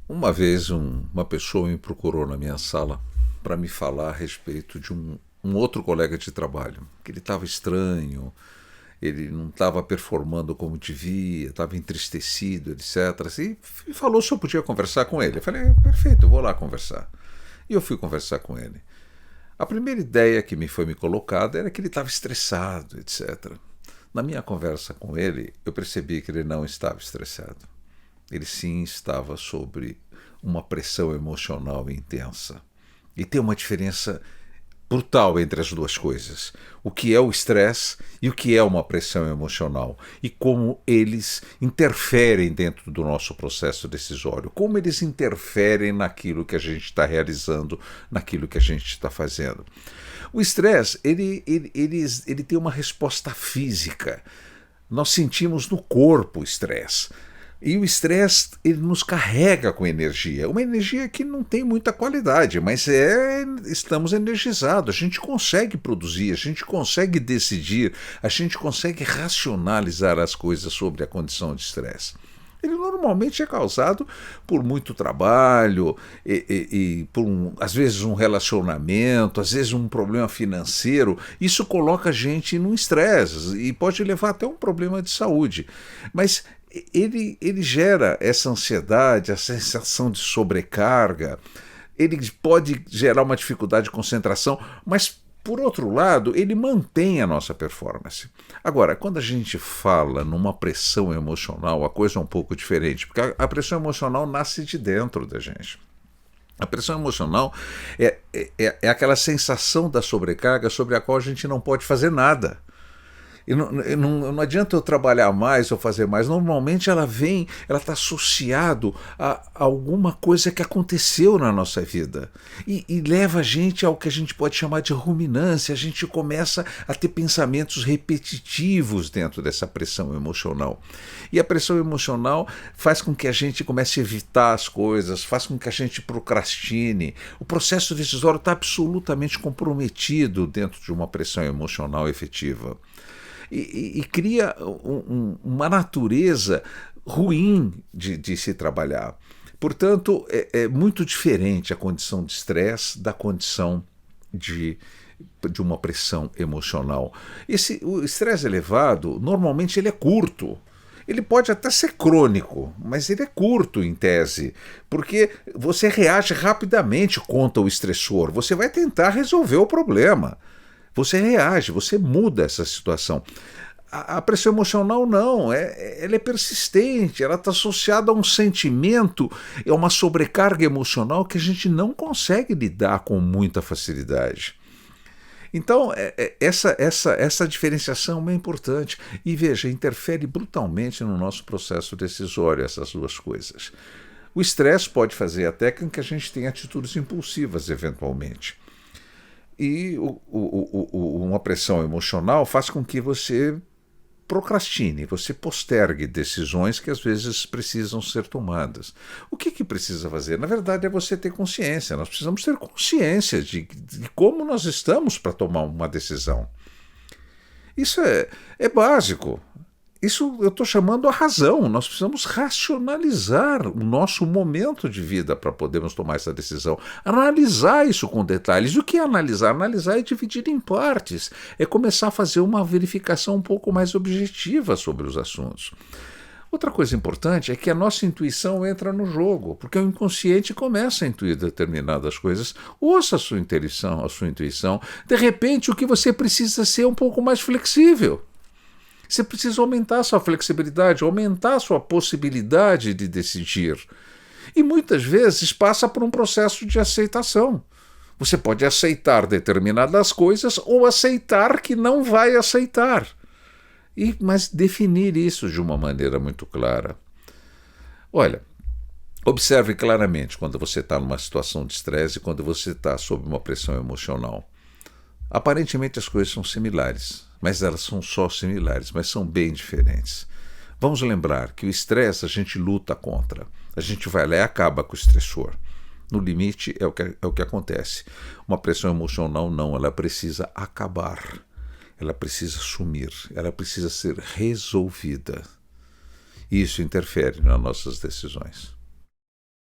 Uma vez uma pessoa me procurou na minha sala para me falar a respeito de um outro colega de trabalho, que ele estava estranho, ele não estava performando como devia, estava entristecido, etc. E me falou se eu podia conversar com ele. Eu falei, perfeito, eu vou lá conversar. E eu fui conversar com ele. A primeira ideia que me foi me colocada era que ele estava estressado, etc. Na minha conversa com ele, eu percebi que ele não estava estressado. Ele sim estava sobre uma pressão emocional intensa. E tem uma diferença brutal entre as duas coisas. O que é o estresse e o que é uma pressão emocional. E como eles interferem dentro do nosso processo decisório. Como eles interferem naquilo que a gente está realizando, naquilo que a gente está fazendo. O estresse, ele tem uma resposta física. Nós sentimos no corpo o estresse. E o estresse ele nos carrega com energia. Uma energia que não tem muita qualidade, mas estamos energizados. A gente consegue produzir, a gente consegue decidir, a gente consegue racionalizar as coisas sobre a condição de estresse. Ele normalmente é causado por muito trabalho, e por às vezes um relacionamento, às vezes um problema financeiro. Isso coloca a gente num estresse e pode levar até um problema de saúde. Mas ele gera essa ansiedade, a sensação de sobrecarga, ele pode gerar uma dificuldade de concentração, mas por outro lado, ele mantém a nossa performance. Agora, quando a gente fala numa pressão emocional, a coisa é um pouco diferente, porque a pressão emocional nasce de dentro da gente. A pressão emocional é aquela sensação da sobrecarga sobre a qual a gente não pode fazer nada. E não adianta eu trabalhar mais ou fazer mais. Normalmente ela está associado a alguma coisa que aconteceu na nossa vida. E leva a gente ao que a gente pode chamar de ruminância. A gente começa a ter pensamentos repetitivos dentro dessa pressão emocional. E a pressão emocional faz com que a gente comece a evitar as coisas, faz com que a gente procrastine. O processo decisório está absolutamente comprometido dentro de uma pressão emocional efetiva. E cria uma natureza ruim de se trabalhar. Portanto, é muito diferente a condição de estresse da condição de uma pressão emocional. O estresse elevado, normalmente ele é curto. Ele pode até ser crônico, mas ele é curto em tese, porque você reage rapidamente contra o estressor, você vai tentar resolver o problema. Você reage, você muda essa situação. A pressão emocional não, ela é persistente, ela está associada a um sentimento, a uma sobrecarga emocional que a gente não consegue lidar com muita facilidade. Então, essa diferenciação é importante. E veja, interfere brutalmente no nosso processo decisório, essas duas coisas. O estresse pode fazer até com que a gente tenha atitudes impulsivas, eventualmente. E uma pressão emocional faz com que você procrastine, você postergue decisões que às vezes precisam ser tomadas. O que precisa fazer? Na verdade, é você ter consciência. Nós precisamos ter consciência de como nós estamos para tomar uma decisão. Isso é básico. Isso eu estou chamando a razão. Nós precisamos racionalizar o nosso momento de vida para podermos tomar essa decisão. Analisar isso com detalhes. O que é analisar? Analisar é dividir em partes. É começar a fazer uma verificação um pouco mais objetiva sobre os assuntos. Outra coisa importante é que a nossa intuição entra no jogo, porque o inconsciente começa a intuir determinadas coisas. Ouça a sua intuição. De repente, o que você precisa ser é um pouco mais flexível. Você precisa aumentar a sua flexibilidade, aumentar a sua possibilidade de decidir. E muitas vezes passa por um processo de aceitação. Você pode aceitar determinadas coisas ou aceitar que não vai aceitar. Mas definir isso de uma maneira muito clara. Olha, observe claramente quando você está numa situação de estresse e quando você está sob uma pressão emocional. Aparentemente as coisas são similares, mas elas são só similares, mas são bem diferentes. Vamos lembrar que o estresse a gente luta contra. A gente vai lá e acaba com o estressor. No limite é o que acontece. Uma pressão emocional não, ela precisa acabar. Ela precisa sumir, ela precisa ser resolvida. E isso interfere nas nossas decisões.